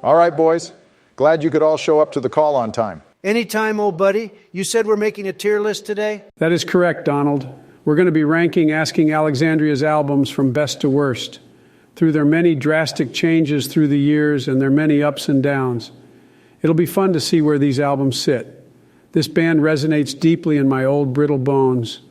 All right, boys. Glad you could all show up to the call on time. Anytime, old buddy. You said we're making a tier list today? That is correct, Donald. We're going to be ranking Asking Alexandria's albums from best to worst, through their many drastic changes through the years and their many ups and downs. It'll be fun to see where these albums sit. This band resonates deeply in my old brittle bones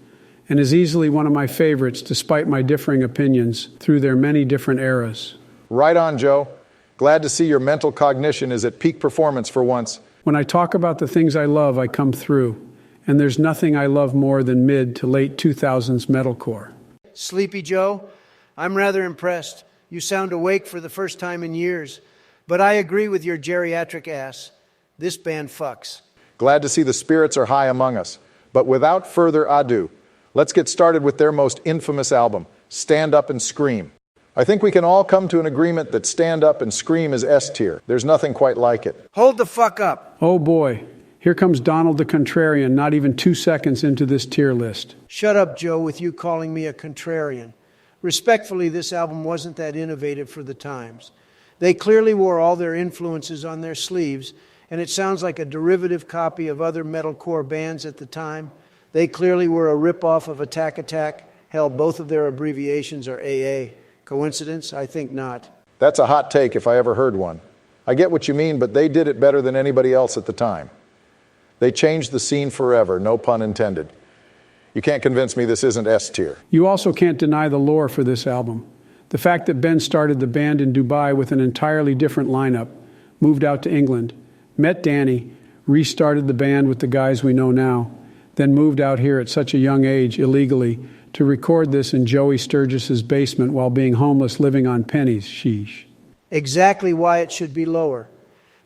and is easily one of my favorites despite my differing opinions through their many different eras. Right on, Joe. Glad to see your mental cognition is at peak performance for once. When I talk about the things I love, I come through. And there's nothing I love more than mid to late 2000s metalcore. Sleepy Joe, I'm rather impressed. You sound awake for the first time in years. But I agree with your geriatric ass. This band fucks. Glad to see the spirits are high among us. But without further ado, let's get started with their most infamous album, Stand Up and Scream. I think we can all come to an agreement that Stand Up and Scream is S tier. There's nothing quite like it. Hold the fuck up. Oh boy, here comes Donald the Contrarian, not even 2 seconds into this tier list. Shut up, Joe, with you calling me a contrarian. Respectfully, this album wasn't that innovative for the times. They clearly wore all their influences on their sleeves, and it sounds like a derivative copy of other metalcore bands at the time. They clearly were a ripoff of Attack Attack. Hell, both of their abbreviations are AA. Coincidence? I think not. That's a hot take if I ever heard one. I get what you mean, but they did it better than anybody else at the time. They changed the scene forever, no pun intended. You can't convince me this isn't S tier. You also can't deny the lore for this album. The fact that Ben started the band in Dubai with an entirely different lineup, moved out to England, met Danny, restarted the band with the guys we know now, then moved out here at such a young age illegally to record this in Joey Sturgis's basement while being homeless living on pennies. Sheesh. Exactly why it should be lower.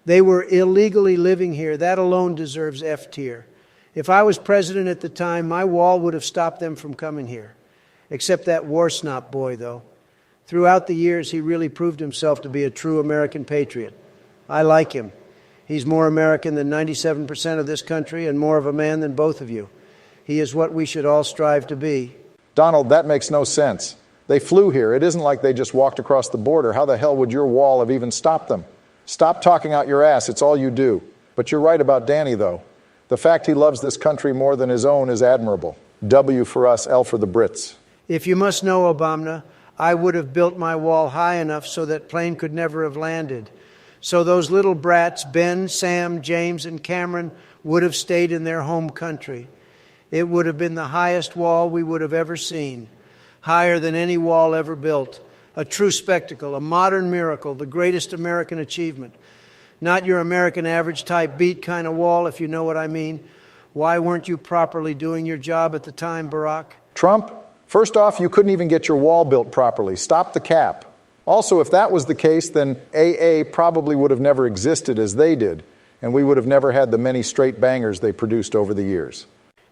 They were illegally living here. That alone deserves F tier. If I was president at the time, my wall would have stopped them from coming here. Except that war snot boy, though. Throughout the years, he really proved himself to be a true American patriot. I like him. He's more American than 97% of this country and more of a man than both of you. He is what we should all strive to be. Donald, that makes no sense. They flew here. It isn't like they just walked across the border. How the hell would your wall have even stopped them? Stop talking out your ass. It's all you do. But you're right about Danny, though. The fact he loves this country more than his own is admirable. W for us, L for the Brits. If you must know, Obama, I would have built my wall high enough so that plane could never have landed. So those little brats, Ben, Sam, James, and Cameron, would have stayed in their home country. It would have been the highest wall we would have ever seen, higher than any wall ever built. A true spectacle, a modern miracle, the greatest American achievement. Not your American average type beat kind of wall, if you know what I mean. Why weren't you properly doing your job at the time, Barack? Trump, first off, you couldn't even get your wall built properly. Stop the cap. Also, if that was the case, then AA probably would have never existed as they did, and we would have never had the many straight bangers they produced over the years.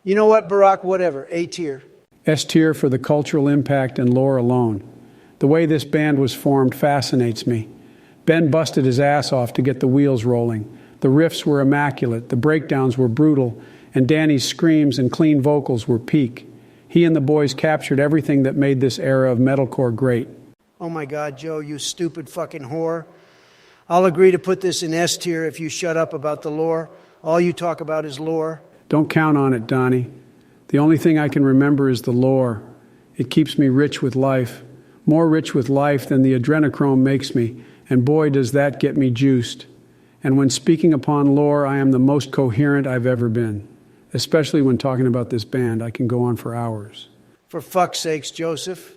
You know what, Barack? Whatever. A tier. S tier for the cultural impact and lore alone. The way this band was formed fascinates me. Ben busted his ass off to get the wheels rolling. The riffs were immaculate, the breakdowns were brutal, and Danny's screams and clean vocals were peak. He and the boys captured everything that made this era of metalcore great. Oh my God, Joe, you stupid fucking whore. I'll agree to put this in S tier if you shut up about the lore. All you talk about is lore. Don't count on it, Donnie. The only thing I can remember is the lore. It keeps me rich with life. More rich with life than the adrenochrome makes me, and boy does that get me juiced. And when speaking upon lore, I am the most coherent I've ever been. Especially when talking about this band, I can go on for hours. For fuck's sakes, Joseph.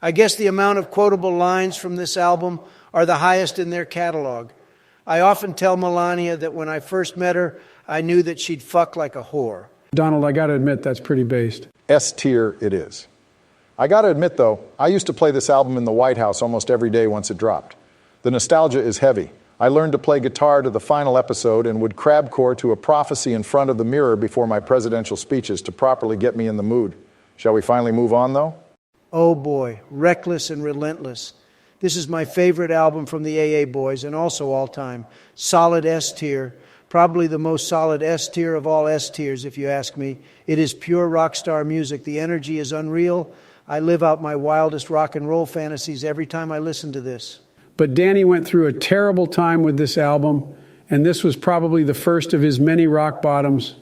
I guess the amount of quotable lines from this album are the highest in their catalog. I often tell Melania that when I first met her, I knew that she'd fuck like a whore. Donald, I gotta admit, that's pretty based. S tier it is. I gotta admit, though, I used to play this album in the White House almost every day once it dropped. The nostalgia is heavy. I learned to play guitar to the final episode and would crabcore to a prophecy in front of the mirror before my presidential speeches to properly get me in the mood. Shall we finally move on, though? Oh boy, Reckless and Relentless. This is my favorite album from the AA boys and also all time. Solid S tier. Probably the most solid S tier of all S tiers, if you ask me. It is pure rock star music. The energy is unreal. I live out my wildest rock and roll fantasies every time I listen to this. But Danny went through a terrible time with this album, and this was probably the first of his many rock bottoms.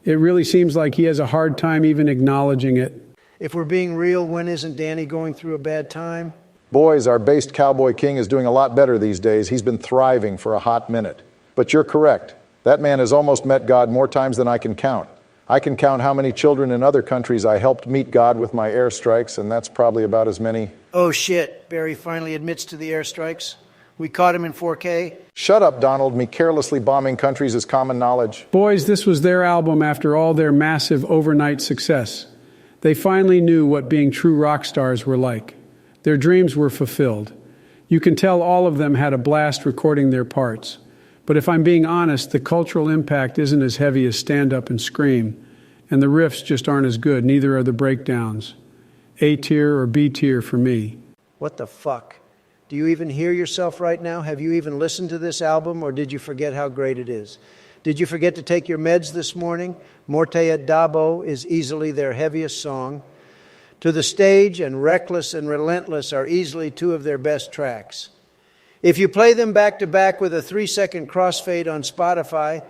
It really seems like he has a hard time even acknowledging it. If we're being real, when isn't Danny going through a bad time? Boys, our based Cowboy King is doing a lot better these days. He's been thriving for a hot minute. But you're correct. That man has almost met God more times than I can count. I can count how many children in other countries I helped meet God with my airstrikes, and that's probably about as many. Oh shit, Barry finally admits to the airstrikes. We caught him in 4K. Shut up, Donald. Me carelessly bombing countries is common knowledge. Boys, this was their album after all their massive overnight success. They finally knew what being true rock stars were like. Their dreams were fulfilled. You can tell all of them had a blast recording their parts. But if I'm being honest, the cultural impact isn't as heavy as Stand Up and Scream, and the riffs just aren't as good, neither are the breakdowns. A tier or B tier for me. What the fuck? Do you even hear yourself right now? Have you even listened to this album, or did you forget how great it is? Did you forget to take your meds this morning? Morte et Dabo is easily their heaviest song. To the Stage and Reckless and Relentless are easily two of their best tracks. If you play them back to back with a 3-second crossfade on Spotify,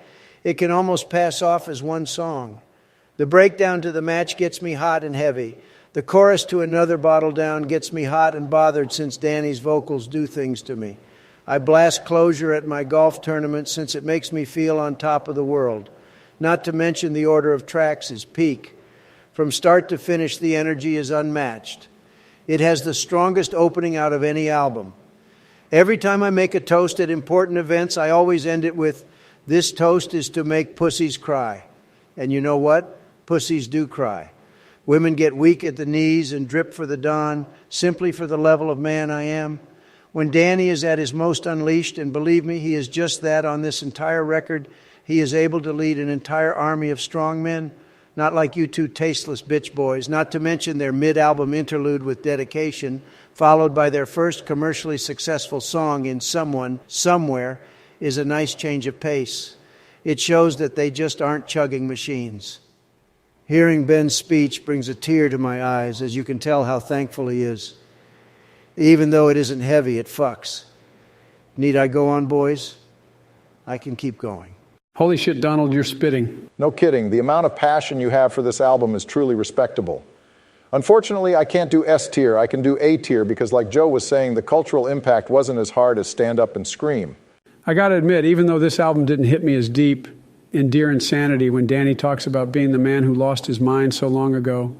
it can almost pass off as one song. The breakdown to The Match gets me hot and heavy. The chorus to Another Bottle Down gets me hot and bothered since Danny's vocals do things to me. I blast Closure at my golf tournament since it makes me feel on top of the world. Not to mention the order of tracks is peak. From start to finish, the energy is unmatched. It has the strongest opening out of any album. Every time I make a toast at important events, I always end it with, "This toast is to make pussies cry." And you know what? Pussies do cry. Women get weak at the knees and drip for the dawn, simply for the level of man I am. When Danny is at his most unleashed, and believe me, he is just that on this entire record, he is able to lead an entire army of strong men, not like you two tasteless bitch boys, not to mention their mid-album interlude with Dedication, followed by their first commercially successful song in Someone, Somewhere, is a nice change of pace. It shows that they just aren't chugging machines. Hearing Ben's speech brings a tear to my eyes, as you can tell how thankful he is. Even though it isn't heavy, it fucks. Need I go on, boys? I can keep going. Holy shit, Donald, you're spitting. No kidding. The amount of passion you have for this album is truly respectable. Unfortunately, I can't do S tier. I can do A tier because, like Joe was saying, the cultural impact wasn't as hard as Stand Up and Scream. I gotta admit, even though this album didn't hit me as deep in Dear Insanity when Danny talks about being the man who lost his mind so long ago,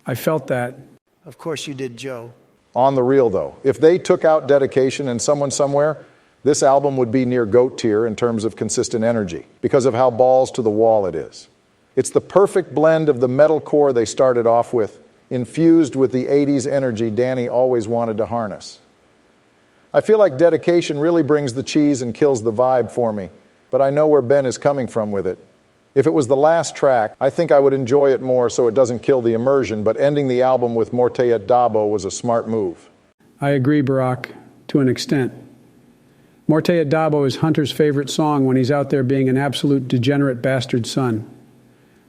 I felt that. Of course you did, Joe. On the real, though, if they took out Dedication and Someone Somewhere, this album would be near GOAT tier in terms of consistent energy because of how balls to the wall it is. It's the perfect blend of the metalcore they started off with, infused with the 80s energy Danny always wanted to harness. I feel like Dedication really brings the cheese and kills the vibe for me, but I know where Ben is coming from with it. If it was the last track, I think I would enjoy it more so it doesn't kill the immersion, but ending the album with Morte et Dabo was a smart move. I agree, Barack, to an extent. Morte et Dabo is Hunter's favorite song when he's out there being an absolute degenerate bastard son.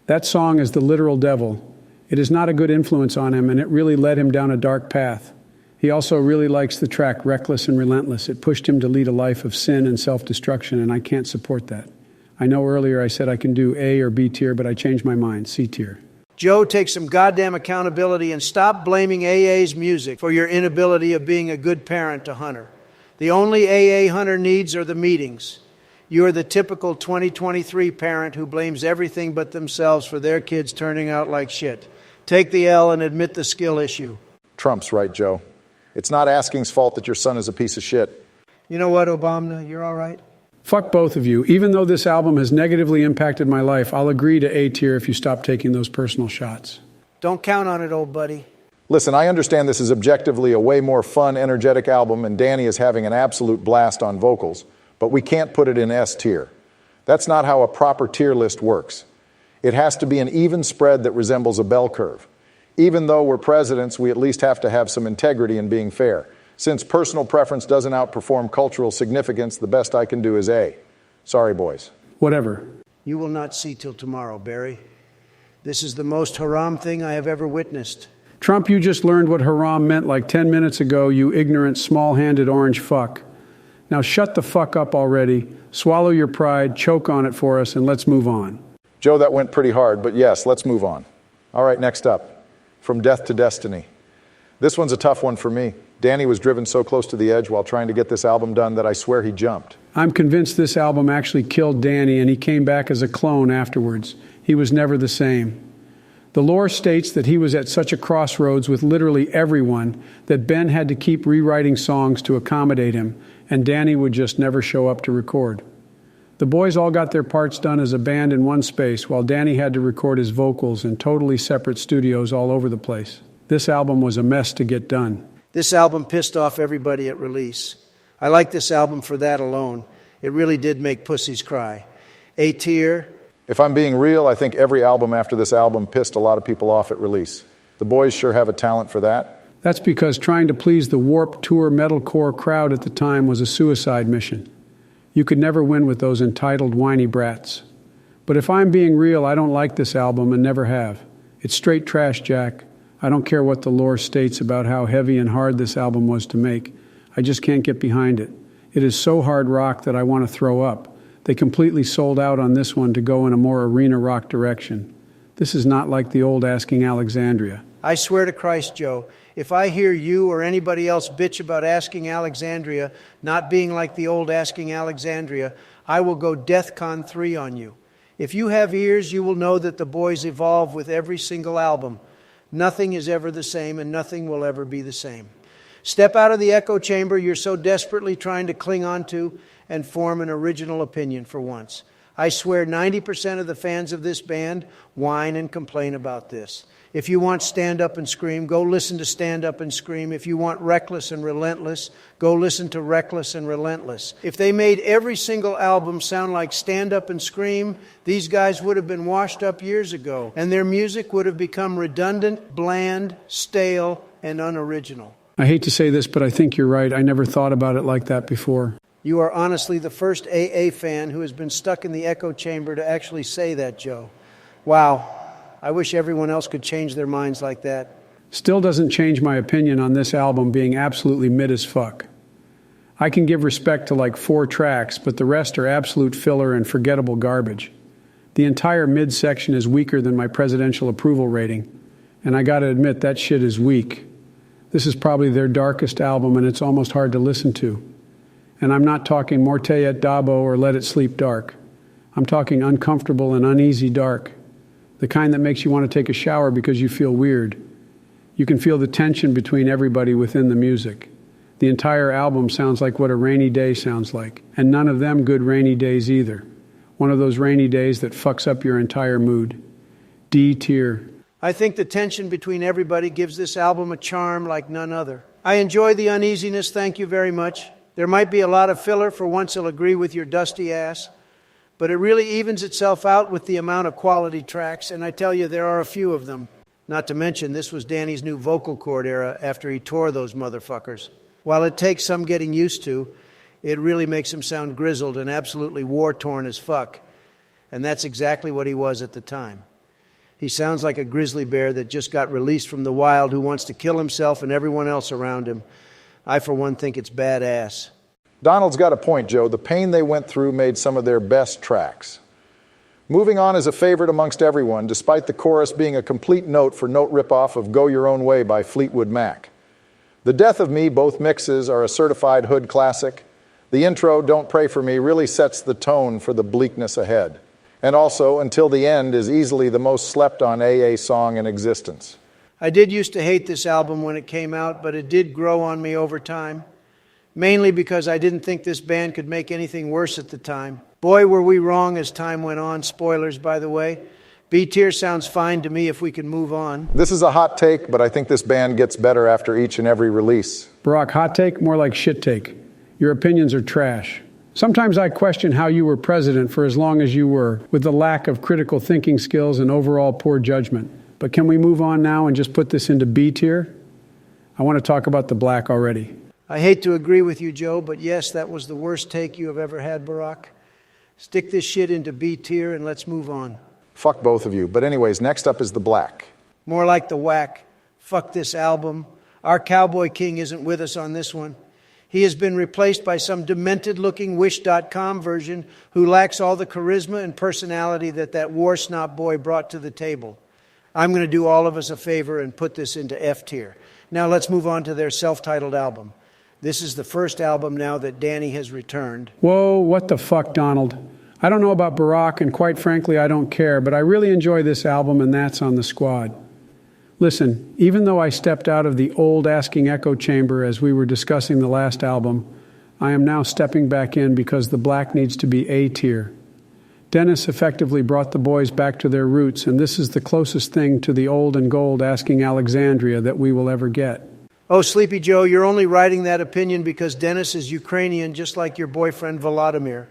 That song is the literal devil. It is not a good influence on him, and it really led him down a dark path. He also really likes the track Reckless and Relentless. It pushed him to lead a life of sin and self-destruction, and I can't support that. I know earlier I said I can do A or B tier, but I changed my mind, C tier. Joe, take some goddamn accountability and stop blaming AA's music for your inability of being a good parent to Hunter. The only AA Hunter needs are the meetings. You are the typical 2023 parent who blames everything but themselves for their kids turning out like shit. Take the L and admit the skill issue. Trump's right, Joe. It's not Asking's fault that your son is a piece of shit. You know what, Obama? You're all right. Fuck both of you. Even though this album has negatively impacted my life, I'll agree to A tier if you stop taking those personal shots. Don't count on it, old buddy. Listen, I understand this is objectively a way more fun, energetic album, and Danny is having an absolute blast on vocals, but we can't put it in S tier. That's not how a proper tier list works. It has to be an even spread that resembles a bell curve. Even though we're presidents, we at least have to have some integrity in being fair. Since personal preference doesn't outperform cultural significance, the best I can do is A. Sorry, boys. Whatever. You will not see till tomorrow, Barry. This is the most haram thing I have ever witnessed. Trump, you just learned what haram meant like 10 minutes ago, you ignorant, small-handed orange fuck. Now shut the fuck up already, swallow your pride, choke on it for us, and let's move on. Joe, that went pretty hard, but yes, let's move on. All right, next up, From Death to Destiny. This one's a tough one for me. Danny was driven so close to the edge while trying to get this album done that I swear he jumped. I'm convinced this album actually killed Danny, and he came back as a clone afterwards. He was never the same. The lore states that he was at such a crossroads with literally everyone that Ben had to keep rewriting songs to accommodate him, and Danny would just never show up to record. The boys all got their parts done as a band in one space, while Danny had to record his vocals in totally separate studios all over the place. This album was a mess to get done. This album pissed off everybody at release. I like this album for that alone. It really did make pussies cry. A Tear. If I'm being real, I think every album after this album pissed a lot of people off at release. The boys sure have a talent for that. That's because trying to please the Warped Tour metalcore crowd at the time was a suicide mission. You could never win with those entitled whiny brats. But if I'm being real, I don't like this album and never have. It's straight trash, Jack. I don't care what the lore states about how heavy and hard this album was to make. I just can't get behind it. It is so hard rock that I want to throw up. They completely sold out on this one to go in a more arena rock direction. This is not like the old Asking Alexandria. I swear to Christ, Joe, if I hear you or anybody else bitch about Asking Alexandria not being like the old Asking Alexandria, I will go DEFCON 3 on you. If you have ears, you will know that the boys evolve with every single album. Nothing is ever the same, and nothing will ever be the same. Step out of the echo chamber you're so desperately trying to cling on to and form an original opinion for once. I swear 90% of the fans of this band whine and complain about this. If you want Stand Up and Scream, go listen to Stand Up and Scream. If you want Reckless and Relentless, go listen to Reckless and Relentless. If they made every single album sound like Stand Up and Scream, these guys would have been washed up years ago, and their music would have become redundant, bland, stale, and unoriginal. I hate to say this, but I think you're right. I never thought about it like that before. You are honestly the first AA fan who has been stuck in the echo chamber to actually say that, Joe. Wow. I wish everyone else could change their minds like that. Still doesn't change my opinion on this album being absolutely mid as fuck. I can give respect to like 4 tracks, but the rest are absolute filler and forgettable garbage. The entire mid section is weaker than my presidential approval rating, and I gotta admit that shit is weak. This is probably their darkest album, and it's almost hard to listen to. And I'm not talking Morte et Dabo or Let It Sleep Dark. I'm talking uncomfortable and uneasy dark. The kind that makes you want to take a shower because you feel weird. You can feel the tension between everybody within the music. The entire album sounds like what a rainy day sounds like, and none of them good rainy days either. One of those rainy days that fucks up your entire mood. D tier. I think the tension between everybody gives this album a charm like none other. I enjoy the uneasiness, thank you very much. There might be a lot of filler, for once I'll agree with your dusty ass. But it really evens itself out with the amount of quality tracks, and I tell you, there are a few of them. Not to mention, this was Danny's new vocal cord era after he tore those motherfuckers. While it takes some getting used to, it really makes him sound grizzled and absolutely war-torn as fuck. And that's exactly what he was at the time. He sounds like a grizzly bear that just got released from the wild who wants to kill himself and everyone else around him. I, for one, think it's badass. Donald's got a point, Joe. The pain they went through made some of their best tracks. Moving On is a favorite amongst everyone, despite the chorus being a complete note-for-note ripoff of Go Your Own Way by Fleetwood Mac. The Death of Me, both mixes, are a certified hood classic. The intro, Don't Pray For Me, really sets the tone for the bleakness ahead. And also, Until the End is easily the most slept-on AA song in existence. I did used to hate this album when it came out, but it did grow on me over time. Mainly because I didn't think this band could make anything worse at the time. Boy, were we wrong as time went on. Spoilers, by the way. B-tier sounds fine to me if we can move on. This is a hot take, but I think this band gets better after each and every release. Barack, hot take? More like shit take. Your opinions are trash. Sometimes I question how you were president for as long as you were, with the lack of critical thinking skills and overall poor judgment. But can we move on now and just put this into B tier? I want to talk about the black already. I hate to agree with you, Joe, but yes, that was the worst take you have ever had, Barack. Stick this shit into B tier and let's move on. Fuck both of you. But anyways, next up is the black. More like the whack. Fuck this album. Our cowboy king isn't with us on this one. He has been replaced by some demented-looking Wish.com version who lacks all the charisma and personality that war snob boy brought to the table. I'm going to do all of us a favor and put this into F tier. Now let's move on to their self-titled album. This is the first album now that Danny has returned. Whoa, what the fuck, Donald? I don't know about Barack, and quite frankly, I don't care, but I really enjoy this album, and that's on the squad. Listen, even though I stepped out of the old asking echo chamber as we were discussing the last album, I am now stepping back in because the black needs to be A tier. Dennis effectively brought the boys back to their roots, and this is the closest thing to the old and gold asking Alexandria that we will ever get. Oh, Sleepy Joe, you're only writing that opinion because Dennis is Ukrainian, just like your boyfriend Volodymyr.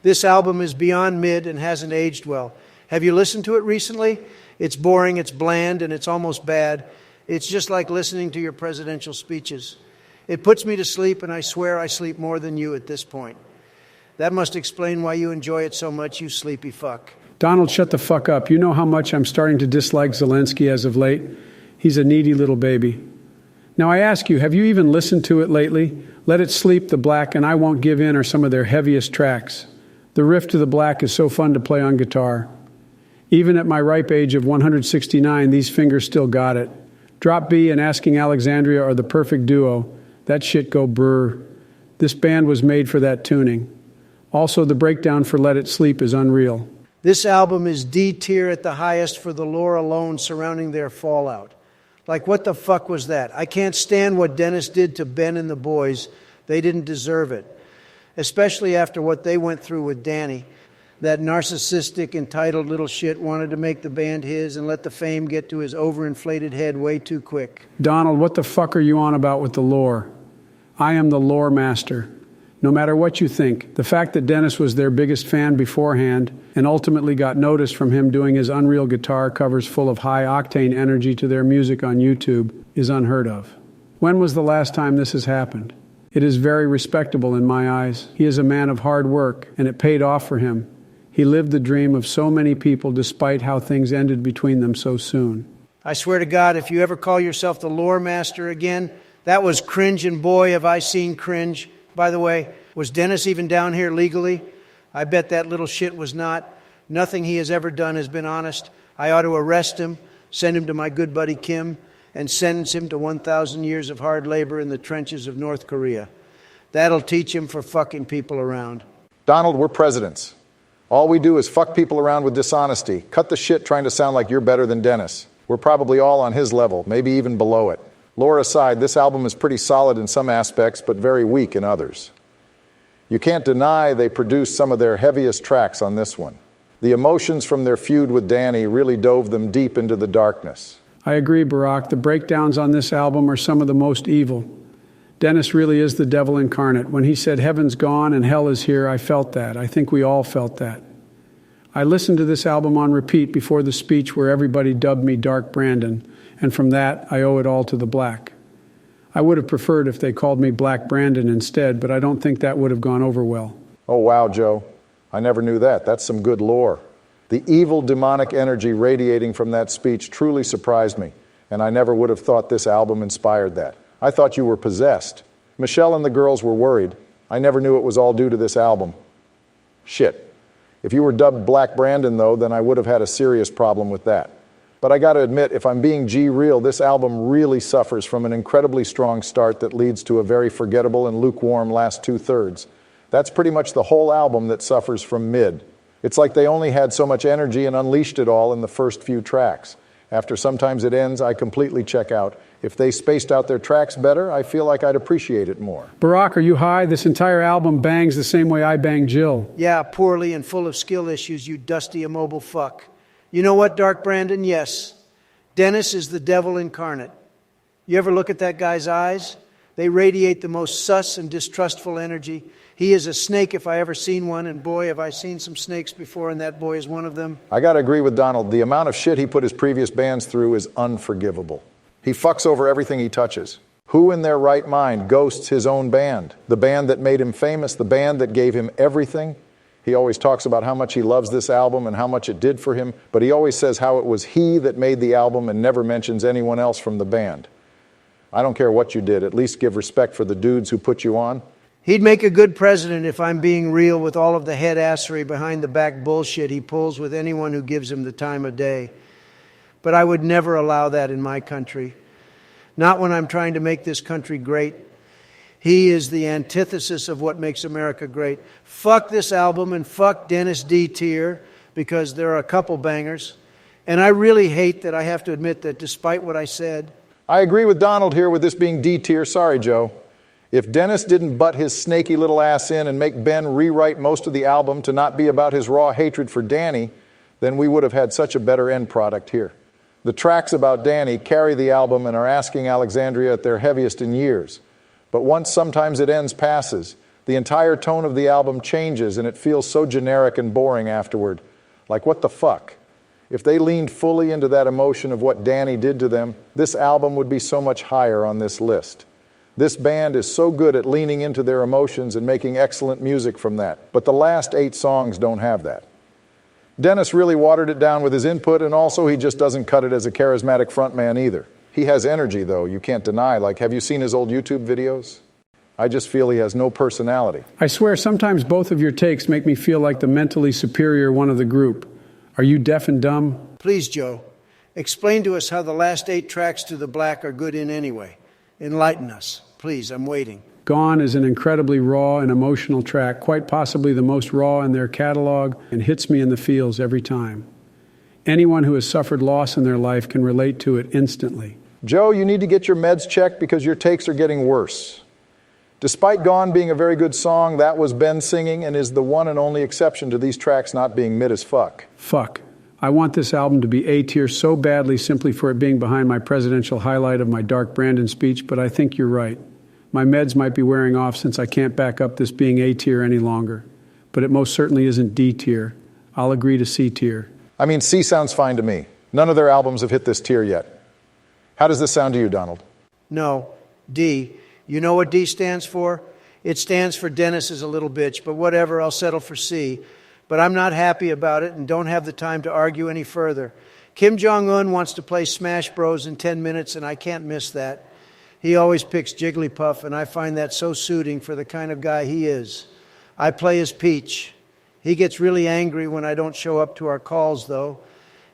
This album is beyond mid and hasn't aged well. Have you listened to it recently? It's boring, it's bland, and it's almost bad. It's just like listening to your presidential speeches. It puts me to sleep, and I swear I sleep more than you at this point. That must explain why you enjoy it so much, you sleepy fuck. Donald, shut the fuck up. You know how much I'm starting to dislike Zelensky as of late? He's a needy little baby. Now I ask you, have you even listened to it lately? Let It Sleep, The Black, and I Won't Give In are some of their heaviest tracks. The riff to The Black is so fun to play on guitar. Even at my ripe age of 169, these fingers still got it. Drop B and Asking Alexandria are the perfect duo. That shit go brr. This band was made for that tuning. Also, the breakdown for Let It Sleep is unreal. This album is D tier at the highest for the lore alone surrounding their fallout. Like, what the fuck was that? I can't stand what Dennis did to Ben and the boys. They didn't deserve it. Especially after what they went through with Danny. That narcissistic, entitled little shit wanted to make the band his and let the fame get to his overinflated head way too quick. Donald, what the fuck are you on about with the lore? I am the lore master. No matter what you think, the fact that Dennis was their biggest fan beforehand and ultimately got noticed from him doing his unreal guitar covers full of high-octane energy to their music on YouTube is unheard of. When was the last time this has happened? It is very respectable in my eyes. He is a man of hard work, and it paid off for him. He lived the dream of so many people despite how things ended between them so soon. I swear to God, if you ever call yourself the lore master again, that was cringe, and boy, have I seen cringe. By the way, was Dennis even down here legally? I bet that little shit was not. Nothing he has ever done has been honest. I ought to arrest him, send him to my good buddy Kim, and sentence him to 1,000 years of hard labor in the trenches of North Korea. That'll teach him for fucking people around. Donald, we're presidents. All we do is fuck people around with dishonesty. Cut the shit trying to sound like you're better than Dennis. We're probably all on his level, maybe even below it. Lore aside, this album is pretty solid in some aspects, but very weak in others. You can't deny they produced some of their heaviest tracks on this one. The emotions from their feud with Danny really dove them deep into the darkness. I agree, Barack. The breakdowns on this album are some of the most evil. Dennis really is the devil incarnate. When he said heaven's gone and hell is here, I felt that. I think we all felt that. I listened to this album on repeat before the speech where everybody dubbed me Dark Brandon, and from that, I owe it all to the black. I would have preferred if they called me Black Brandon instead, but I don't think that would have gone over well. Oh, wow, Joe. I never knew that. That's some good lore. The evil, demonic energy radiating from that speech truly surprised me, and I never would have thought this album inspired that. I thought you were possessed. Michelle and the girls were worried. I never knew it was all due to this album. Shit. If you were dubbed Black Brandon, though, then I would have had a serious problem with that. But I gotta admit, if I'm being G-real, this album really suffers from an incredibly strong start that leads to a very forgettable and lukewarm last two-thirds. That's pretty much the whole album that suffers from mid. It's like they only had so much energy and unleashed it all in the first few tracks. After sometimes it ends, I completely check out. If they spaced out their tracks better, I feel like I'd appreciate it more. Barack, are you high? This entire album bangs the same way I bang Jill. Yeah, poorly and full of skill issues, you dusty, immobile fuck. You know what, Dark Brandon? Yes. Dennis is the devil incarnate. You ever look at that guy's eyes? They radiate the most sus and distrustful energy. He is a snake if I ever seen one, and boy, have I seen some snakes before, and that boy is one of them. I gotta agree with Donald. The amount of shit he put his previous bands through is unforgivable. He fucks over everything he touches. Who in their right mind ghosts his own band? The band that made him famous, the band that gave him everything? He always talks about how much he loves this album and how much it did for him, but he always says how it was he that made the album and never mentions anyone else from the band. I don't care what you did, at least give respect for the dudes who put you on. He'd make a good president if I'm being real with all of the head-assery behind the back bullshit he pulls with anyone who gives him the time of day. But I would never allow that in my country. Not when I'm trying to make this country great. He is the antithesis of what makes America great. Fuck this album and fuck Dennis D. Tier, because there are a couple bangers. And I really hate that I have to admit that despite what I said. I agree with Donald here with this being D tier. Sorry, Joe. If Dennis didn't butt his snaky little ass in and make Ben rewrite most of the album to not be about his raw hatred for Danny, then we would have had such a better end product here. The tracks about Danny carry the album and are asking Alexandria at their heaviest in years. But once sometimes it ends passes, the entire tone of the album changes and it feels so generic and boring afterward. Like, what the fuck? If they leaned fully into that emotion of what Danny did to them, this album would be so much higher on this list. This band is so good at leaning into their emotions and making excellent music from that. But the last 8 songs don't have that. Dennis really watered it down with his input, and also he just doesn't cut it as a charismatic frontman either. He has energy, though, you can't deny. Like, have you seen his old YouTube videos? I just feel he has no personality. I swear sometimes both of your takes make me feel like the mentally superior one of the group. Are you deaf and dumb? Please, Joe, explain to us how the last 8 tracks to the Black are good in anyway. Enlighten us. Please, I'm waiting. Gone is an incredibly raw and emotional track, quite possibly the most raw in their catalog, and hits me in the feels every time. Anyone who has suffered loss in their life can relate to it instantly. Joe, you need to get your meds checked because your takes are getting worse. Despite Gone being a very good song, that was Ben singing and is the one and only exception to these tracks not being mid as fuck. Fuck. I want this album to be A tier so badly simply for it being behind my presidential highlight of my Dark Brandon speech, but I think you're right. My meds might be wearing off since I can't back up this being A tier any longer. But it most certainly isn't D tier. I'll agree to C tier. I mean, C sounds fine to me. None of their albums have hit this tier yet. How does this sound to you, Donald? No, D. You know what D stands for? It stands for Dennis is a little bitch, but whatever, I'll settle for C. But I'm not happy about it and don't have the time to argue any further. Kim Jong-un wants to play Smash Bros. In 10 minutes, and I can't miss that. He always picks Jigglypuff, and I find that so suiting for the kind of guy he is. I play as Peach. He gets really angry when I don't show up to our calls, though,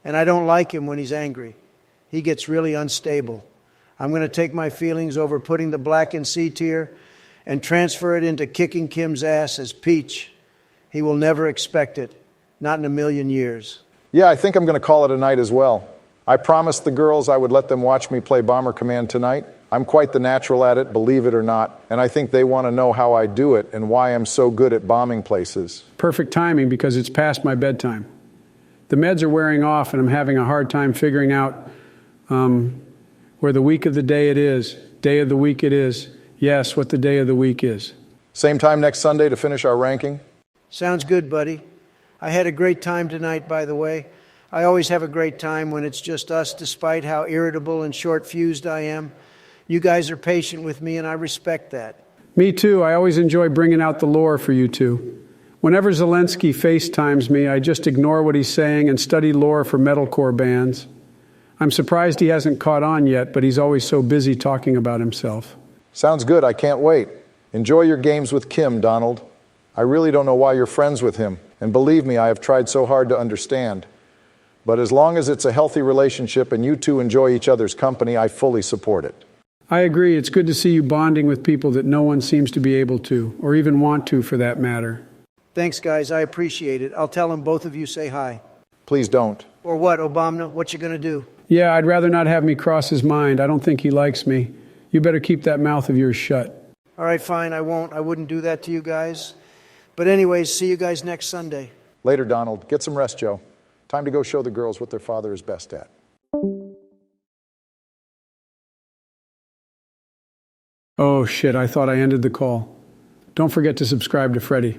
and I don't like him when he's angry. He gets really unstable. I'm going to take my feelings over putting the Black in C tier and transfer it into kicking Kim's ass as Peach. He will never expect it, not in a million years. Yeah, I think I'm going to call it a night as well. I promised the girls I would let them watch me play Bomber Command tonight. I'm quite the natural at it, believe it or not, and I think they want to know how I do it and why I'm so good at bombing places. Perfect timing because it's past my bedtime. The meds are wearing off and I'm having a hard time figuring out where the week of the day it is, day of the week it is, yes, what the day of the week is. Same time next Sunday to finish our ranking? Sounds good, buddy. I had a great time tonight, by the way. I always have a great time when it's just us, despite how irritable and short-fused I am. You guys are patient with me, and I respect that. Me too. I always enjoy bringing out the lore for you two. Whenever Zelensky FaceTimes me, I just ignore what he's saying and study lore for metalcore bands. I'm surprised he hasn't caught on yet, but he's always so busy talking about himself. Sounds good. I can't wait. Enjoy your games with Kim, Donald. I really don't know why you're friends with him, and believe me, I have tried so hard to understand. But as long as it's a healthy relationship and you two enjoy each other's company, I fully support it. I agree. It's good to see you bonding with people that no one seems to be able to, or even want to, for that matter. Thanks, guys. I appreciate it. I'll tell him both of you say hi. Please don't. Or what, Obama? What you going to do? Yeah, I'd rather not have me cross his mind. I don't think he likes me. You better keep that mouth of yours shut. All right, fine. I won't. I wouldn't do that to you guys. But anyways, see you guys next Sunday. Later, Donald. Get some rest, Joe. Time to go show the girls what their father is best at. Oh shit, I thought I ended the call. Don't forget to subscribe to Freddie.